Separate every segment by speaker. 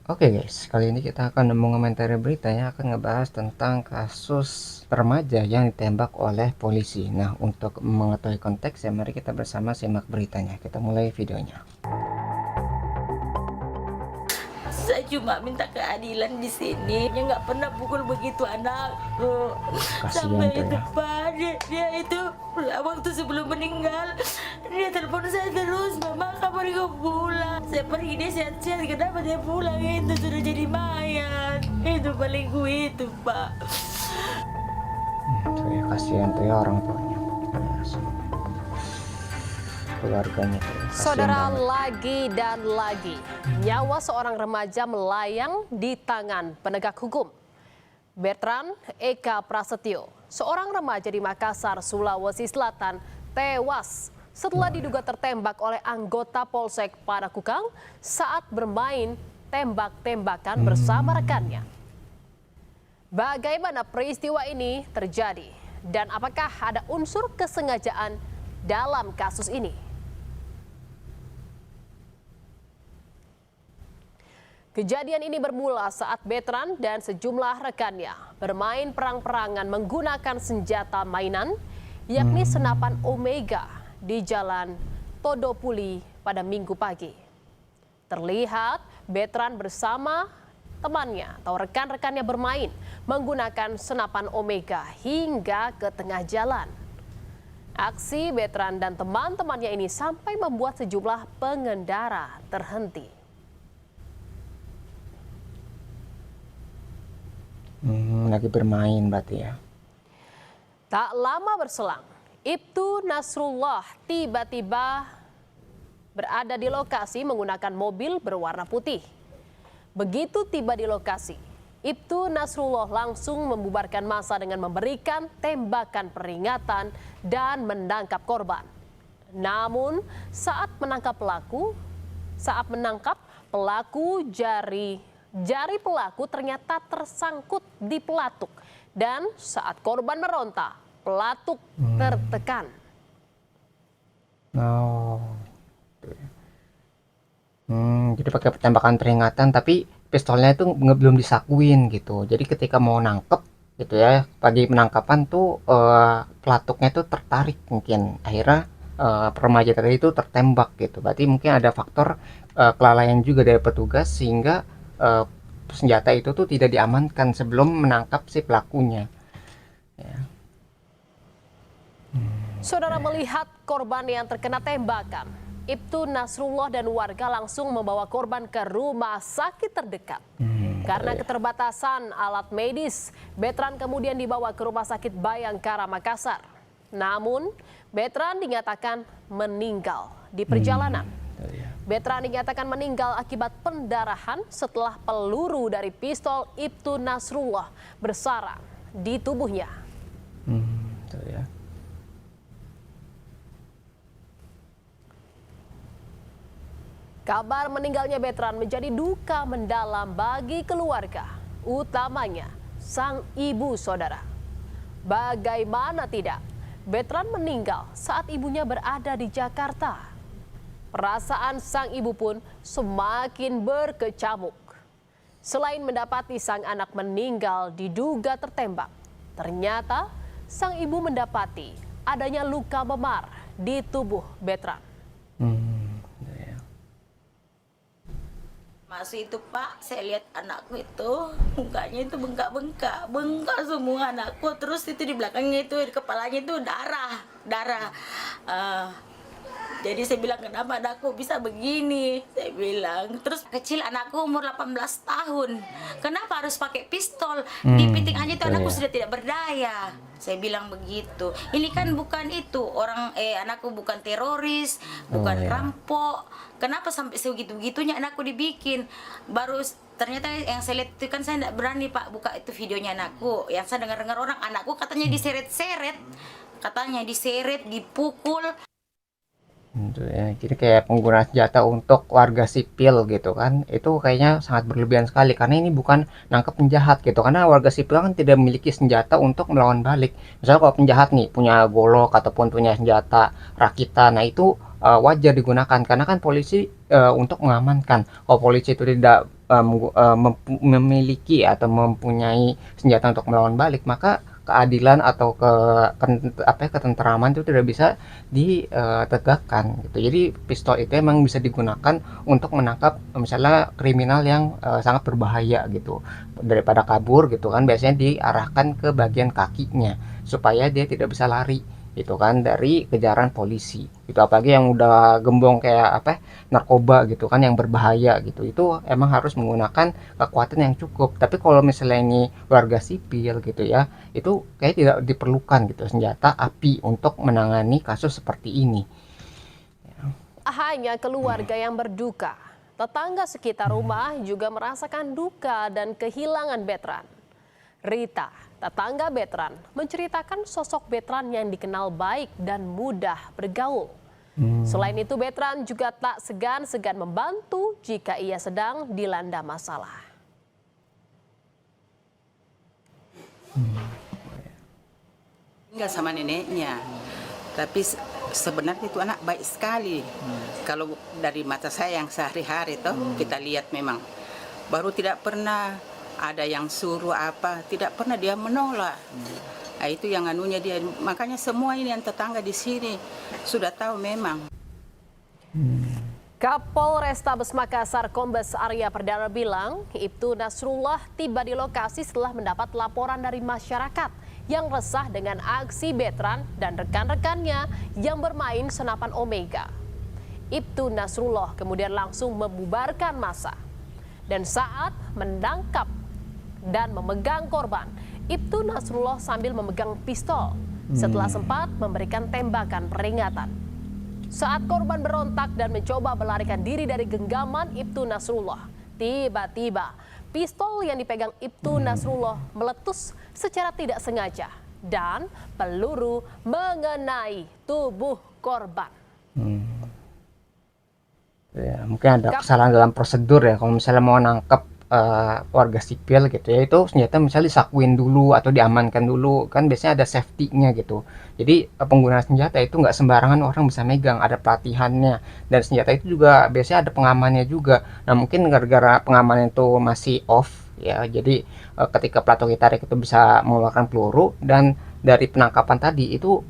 Speaker 1: Oke guys, kali ini kita akan mengomentari berita yang akan ngebahas tentang kasus remaja yang ditembak oleh polisi. Nah, untuk mengetahui konteksnya, mari kita bersama simak beritanya. Kita mulai videonya.
Speaker 2: Saya cuma minta keadilan di sini. Dia nggak pernah pukul begitu anakku.
Speaker 1: Kasihan
Speaker 2: Sampai
Speaker 1: tuh
Speaker 2: itu
Speaker 1: ya.
Speaker 2: Pak, dia itu waktu sebelum meninggal dia telepon saya terus, mama kapan kau pulang? Saya pergi dia sehat-sehat, kenapa dia pulang? Itu sudah jadi mayat. Itu paling gue itu Pak.
Speaker 1: Tuh ya, kasihan tuh ya orang tuanya. Keluarganya tuh ya, kasihan
Speaker 3: Saudara,
Speaker 1: banget.
Speaker 3: lagi dan lagi nyawa seorang remaja melayang di tangan penegak hukum. Bertrand Eka Prasetyo, seorang remaja di Makassar, Sulawesi Selatan, tewas setelah diduga tertembak oleh anggota Polsek Panakukang saat bermain tembak-tembakan bersama rekannya. Bagaimana peristiwa ini terjadi dan apakah ada unsur kesengajaan dalam kasus ini? Kejadian ini bermula saat Bertrand dan sejumlah rekannya bermain perang-perangan menggunakan senjata mainan, yakni senapan Omega di Jalan Todopuli pada Minggu pagi. Terlihat Bertrand bersama temannya atau rekan-rekannya bermain menggunakan senapan Omega hingga ke tengah jalan. Aksi Bertrand dan teman-temannya ini sampai membuat sejumlah pengendara terhenti.
Speaker 1: Lagi bermain berarti ya.
Speaker 3: Tak lama berselang, Ibtu Nasrullah tiba-tiba berada di lokasi menggunakan mobil berwarna putih. Begitu tiba di lokasi, Ibtu Nasrullah langsung membubarkan massa dengan memberikan tembakan peringatan dan menangkap korban. Namun saat menangkap pelaku jari pelaku ternyata tersangkut di pelatuk dan saat korban meronta, pelatuk tertekan.
Speaker 1: Oh. Jadi pakai tembakan peringatan tapi pistolnya itu belum disakuin gitu. Jadi ketika mau nangkep gitu ya, pagi penangkapan tuh pelatuknya tuh tertarik mungkin. Akhirnya remaja tadi itu tertembak gitu. Berarti mungkin ada faktor kelalaian juga dari petugas sehingga senjata itu tuh tidak diamankan sebelum menangkap si pelakunya. Ya.
Speaker 3: Saudara, melihat korban yang terkena tembakan, Ibtu Nasrullah dan warga langsung membawa korban ke rumah sakit terdekat. Karena keterbatasan alat medis, Bertrand kemudian dibawa ke Rumah Sakit Bayangkara Makassar. Namun, Bertrand dinyatakan meninggal di perjalanan. Bertrand dinyatakan meninggal akibat pendarahan setelah peluru dari pistol Ibtu Nasrullah bersarang di tubuhnya.
Speaker 1: Tuh ya.
Speaker 3: Kabar meninggalnya Bertrand menjadi duka mendalam bagi keluarga, utamanya sang ibu, saudara. Bagaimana tidak, Bertrand meninggal saat ibunya berada di Jakarta. Perasaan sang ibu pun semakin berkecamuk. Selain mendapati sang anak meninggal diduga tertembak, ternyata sang ibu mendapati adanya luka memar di tubuh Bertrand.
Speaker 2: Masih itu Pak, saya lihat anakku itu mukanya itu bengkak semua anakku. Terus itu di belakangnya itu, di kepalanya itu darah. Jadi saya bilang, kenapa anakku bisa begini? Saya bilang, terus kecil anakku umur 18 tahun. Kenapa harus pakai pistol? Di piting aja itu anakku sudah tidak berdaya. Saya bilang begitu. Ini kan bukan itu, anakku bukan teroris, bukan rampok. Kenapa sampai segitu-gitunya anakku dibikin? Baru ternyata yang saya lihat itu kan saya tidak berani Pak buka itu videonya anakku. Yang saya dengar-dengar orang, anakku katanya diseret-seret. Katanya diseret, dipukul.
Speaker 1: Ya. Jadi kayak penggunaan senjata untuk warga sipil gitu kan, itu kayaknya sangat berlebihan sekali karena ini bukan nangkep penjahat gitu, karena warga sipil kan tidak memiliki senjata untuk melawan balik. Misalnya kalau penjahat nih punya golok ataupun punya senjata rakitan, nah itu wajar digunakan karena kan polisi untuk mengamankan. Kalau polisi itu tidak memiliki atau mempunyai senjata untuk melawan balik, maka keadilan atau ketentraman itu tidak bisa ditegakkan gitu. Jadi pistol itu emang bisa digunakan untuk menangkap misalnya kriminal yang sangat berbahaya gitu. Daripada kabur gitu kan, biasanya diarahkan ke bagian kakinya supaya dia tidak bisa lari gitu kan dari kejaran polisi. Itu apalagi yang udah gembong kayak narkoba gitu kan, yang berbahaya gitu, itu emang harus menggunakan kekuatan yang cukup. Tapi kalau misalnya ini warga sipil gitu ya, itu kayak tidak diperlukan gitu senjata api untuk menangani kasus seperti ini.
Speaker 3: Hanya keluarga yang berduka, tetangga sekitar rumah juga merasakan duka dan kehilangan Betran. Rita, tetangga Betran, menceritakan sosok Betran yang dikenal baik dan mudah bergaul. Selain itu, Betran juga tak segan-segan membantu jika ia sedang dilanda masalah.
Speaker 4: Tinggal sama neneknya, tapi sebenarnya itu anak baik sekali. Kalau dari mata saya yang sehari-hari kita lihat memang baru tidak pernah ada yang suruh apa, tidak pernah dia menolak. Nah, itu yang anunya dia. Makanya semua ini yang tetangga di sini sudah tahu memang.
Speaker 3: Kapolrestabes Makassar Kombes Arya Perdana bilang, Ibtu Nasrullah tiba di lokasi setelah mendapat laporan dari masyarakat yang resah dengan aksi Betran dan rekan-rekannya yang bermain senapan Omega. Ibtu Nasrullah kemudian langsung membubarkan massa. Dan saat menangkap dan memegang korban, Ibtu Nasrullah sambil memegang pistol setelah sempat memberikan tembakan peringatan. Saat korban berontak dan mencoba melarikan diri dari genggaman Ibtu Nasrullah, tiba-tiba pistol yang dipegang Ibtu Nasrullah meletus secara tidak sengaja dan peluru mengenai tubuh korban.
Speaker 1: Ya, mungkin ada kesalahan dalam prosedur ya. Kalau misalnya mau nangkep warga sipil gitu ya, itu senjata misalnya disakuin dulu atau diamankan dulu kan, biasanya ada safety-nya gitu. Jadi penggunaan senjata itu nggak sembarangan orang bisa megang, ada pelatihannya, dan senjata itu juga biasanya ada pengamannya juga. Nah mungkin gara-gara pengamannya itu masih off ya, jadi ketika pelatuk tarik itu bisa mengeluarkan peluru, dan dari penangkapan tadi itu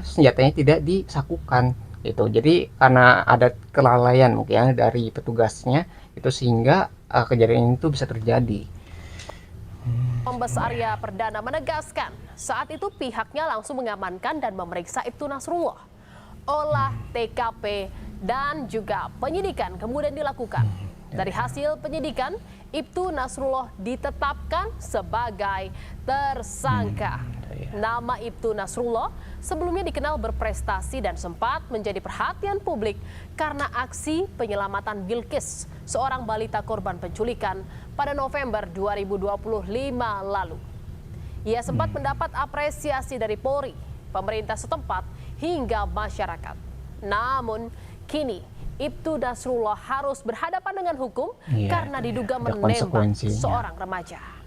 Speaker 1: senjatanya tidak disakukan gitu. Jadi karena ada kelalaian mungkin ya dari petugasnya itu, sehingga kejadian itu bisa terjadi.
Speaker 3: Kombes Arya Perdana menegaskan, saat itu pihaknya langsung mengamankan dan memeriksa Ibtu Nasrullah. Olah TKP dan juga penyidikan kemudian dilakukan. Dari hasil penyidikan, Ibtu Nasrullah ditetapkan sebagai tersangka. Nama Ibtu Nasrullah sebelumnya dikenal berprestasi dan sempat menjadi perhatian publik karena aksi penyelamatan Bilqis, seorang balita korban penculikan pada November 2025 lalu. Ia sempat mendapat apresiasi dari Polri, pemerintah setempat, hingga masyarakat. Namun, kini Ibtu Nasrullah harus berhadapan dengan hukum karena diduga menembak seorang remaja.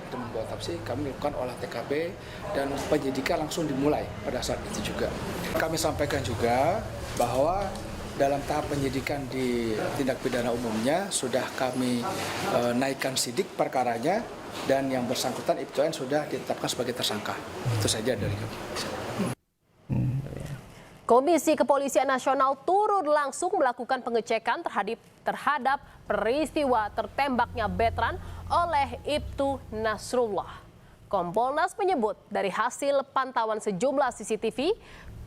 Speaker 5: Untuk membuat otopsi, kami melakukan olah TKP dan penyidikan langsung dimulai pada saat itu juga. Kami sampaikan juga bahwa dalam tahap penyidikan di tindak pidana umumnya sudah kami naikkan sidik perkaranya, dan yang bersangkutan Ibtu N sudah ditetapkan sebagai tersangka. Itu saja dari kami.
Speaker 3: Komisi Kepolisian Nasional turun langsung melakukan pengecekan terhadap peristiwa tertembaknya Betran oleh Ibtu Nasrullah. Kompolnas menyebut dari hasil pantauan sejumlah CCTV,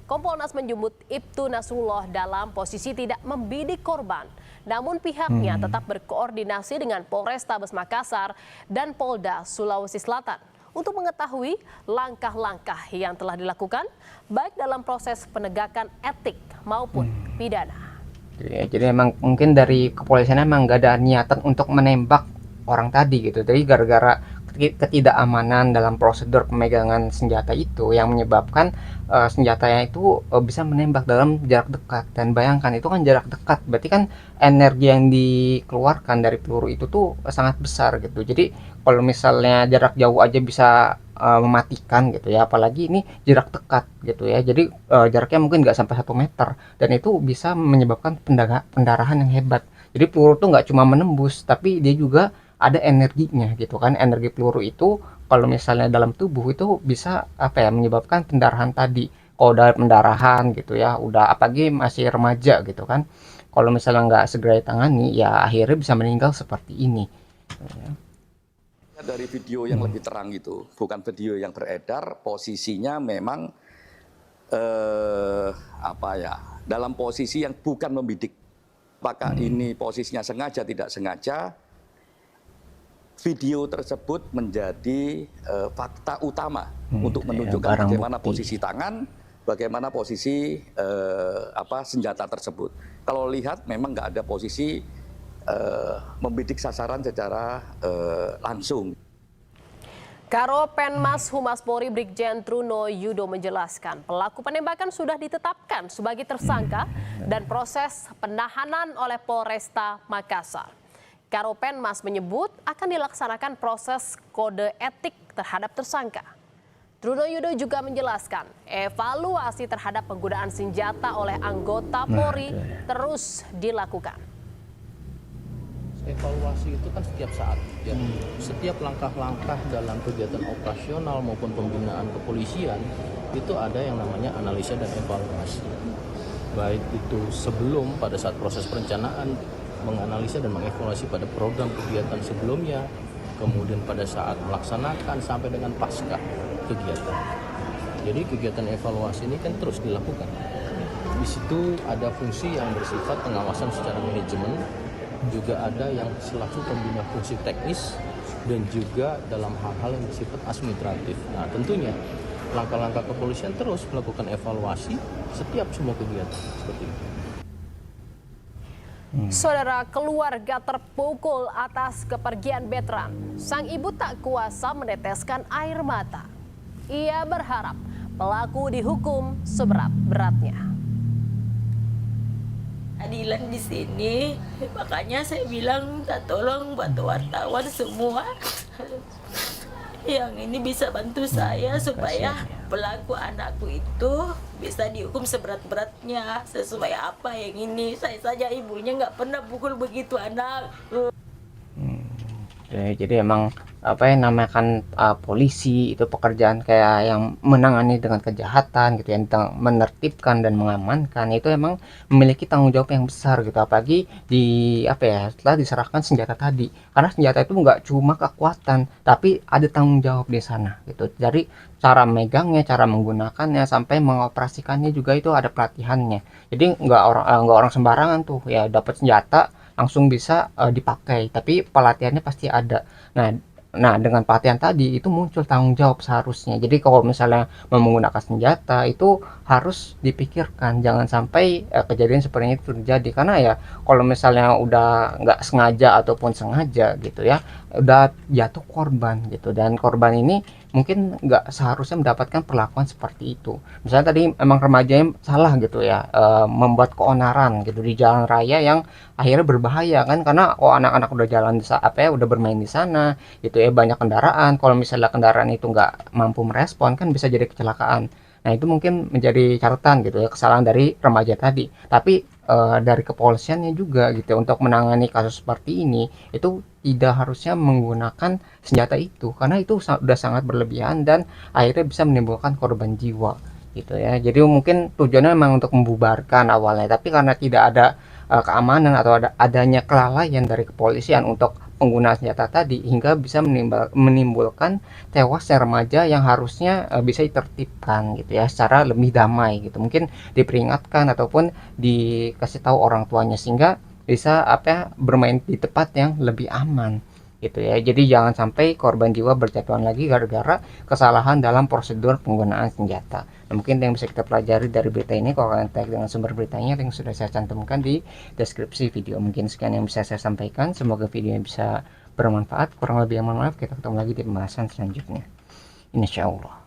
Speaker 3: Kompolnas menyebut Ibtu Nasrullah dalam posisi tidak membidik korban. Namun pihaknya tetap berkoordinasi dengan Polrestabes Makassar dan Polda Sulawesi Selatan untuk mengetahui langkah-langkah yang telah dilakukan baik dalam proses penegakan etik maupun pidana.
Speaker 1: Jadi emang mungkin dari kepolisian emang nggak ada niatan untuk menembak orang tadi gitu. Jadi gara-gara ketidakamanan dalam prosedur pemegangan senjata itu yang menyebabkan senjatanya itu bisa menembak dalam jarak dekat. Dan bayangkan itu kan jarak dekat, berarti kan energi yang dikeluarkan dari peluru itu tuh sangat besar gitu. Jadi kalau misalnya jarak jauh aja bisa mematikan gitu ya, apalagi ini jarak dekat gitu ya. Jadi jaraknya mungkin nggak sampai 1 meter, dan itu bisa menyebabkan pendarahan yang hebat. Jadi peluru tuh nggak cuma menembus, tapi dia juga ada energinya gitu kan. Energi peluru itu kalau misalnya dalam tubuh itu bisa apa ya, menyebabkan pendarahan tadi. Kalau udah pendarahan gitu ya, udah apalagi masih remaja gitu kan. Kalau misalnya nggak segera ditangani, ya akhirnya bisa meninggal seperti ini.
Speaker 6: Dari video yang lebih terang itu, bukan video yang beredar, posisinya memang dalam posisi yang bukan membidik. Apakah ini posisinya sengaja tidak sengaja? Video tersebut menjadi fakta utama untuk menunjukkan bagaimana posisi tangan, bagaimana posisi senjata tersebut. Kalau lihat memang nggak ada posisi membidik sasaran secara langsung.
Speaker 3: Karo Penmas Humas Polri Brigjen Truno Yudo menjelaskan pelaku penembakan sudah ditetapkan sebagai tersangka dan proses penahanan oleh Polresta Makassar. Karo Penmas menyebut akan dilaksanakan proses kode etik terhadap tersangka. Truno Yudo juga menjelaskan evaluasi terhadap penggunaan senjata oleh anggota Polri terus dilakukan.
Speaker 7: Evaluasi itu kan setiap saat, ya. Setiap langkah-langkah dalam kegiatan operasional maupun pembinaan kepolisian itu ada yang namanya analisa dan evaluasi. Baik itu sebelum pada saat proses perencanaan menganalisa dan mengevaluasi pada program kegiatan sebelumnya, kemudian pada saat melaksanakan sampai dengan pasca kegiatan. Jadi kegiatan evaluasi ini kan terus dilakukan. Di situ ada fungsi yang bersifat pengawasan secara manajemen, juga ada yang selaku pembina fungsi teknis dan juga dalam hal-hal yang bersifat administratif. Nah, tentunya langkah-langkah kepolisian terus melakukan evaluasi setiap semua kegiatan seperti itu.
Speaker 3: Saudara, keluarga terpukul atas kepergian Betran. Sang ibu tak kuasa meneteskan air mata. Ia berharap pelaku dihukum seberat-beratnya.
Speaker 2: Keadilan di sini, makanya saya bilang minta tolong bantu wartawan semua yang ini bisa bantu saya supaya pelaku anakku itu bisa dihukum seberat-beratnya sesuai apa yang ini. Saya saja ibunya nggak pernah pukul begitu anakku.
Speaker 1: Jadi emang apa yang namakan polisi itu pekerjaan kayak yang menangani dengan kejahatan gitu ya, tentang menertibkan dan mengamankan itu emang memiliki tanggung jawab yang besar gitu, apalagi di apa ya, setelah diserahkan senjata tadi, karena senjata itu nggak cuma kekuatan tapi ada tanggung jawab di sana gitu. Jadi cara megangnya, cara menggunakannya sampai mengoperasikannya juga itu ada pelatihannya. Jadi nggak orang sembarangan tuh ya dapat senjata langsung bisa dipakai, tapi pelatihannya pasti ada. Nah, dengan pelatihan tadi itu muncul tanggung jawab seharusnya. Jadi kalau misalnya menggunakan senjata itu harus dipikirkan, jangan sampai kejadian seperti itu terjadi. Karena ya kalau misalnya udah nggak sengaja ataupun sengaja gitu ya, udah jatuh korban gitu, dan korban ini mungkin nggak seharusnya mendapatkan perlakuan seperti itu. Misalnya tadi emang remajanya salah gitu ya, membuat keonaran gitu di jalan raya yang akhirnya berbahaya kan, karena anak-anak udah jalan di udah bermain di sana gitu ya, banyak kendaraan. Kalau misalnya kendaraan itu nggak mampu merespon kan bisa jadi kecelakaan. Nah, itu mungkin menjadi catatan gitu ya, kesalahan dari remaja tadi. Tapi dari kepolisiannya juga gitu untuk menangani kasus seperti ini itu tidak harusnya menggunakan senjata itu, karena itu udah sangat berlebihan dan akhirnya bisa menimbulkan korban jiwa gitu ya. Jadi mungkin tujuannya memang untuk membubarkan awalnya, tapi karena tidak ada keamanan atau adanya kelalaian dari kepolisian untuk penggunaan senjata tadi hingga bisa menimbulkan tewasnya remaja yang harusnya bisa ditertibkan gitu ya secara lebih damai gitu, mungkin diperingatkan ataupun dikasih tahu orang tuanya sehingga bisa bermain di tempat yang lebih aman gitu ya. Jadi jangan sampai korban jiwa berjatuhan lagi gara-gara kesalahan dalam prosedur penggunaan senjata. Nah, mungkin yang bisa kita pelajari dari berita ini, kalau kalian tertarik dengan sumber beritanya yang sudah saya cantumkan di deskripsi video. Mungkin sekian yang bisa saya sampaikan, semoga videonya bisa bermanfaat. Kurang lebih yang mohon maaf, kita ketemu lagi di pembahasan selanjutnya, insyaallah.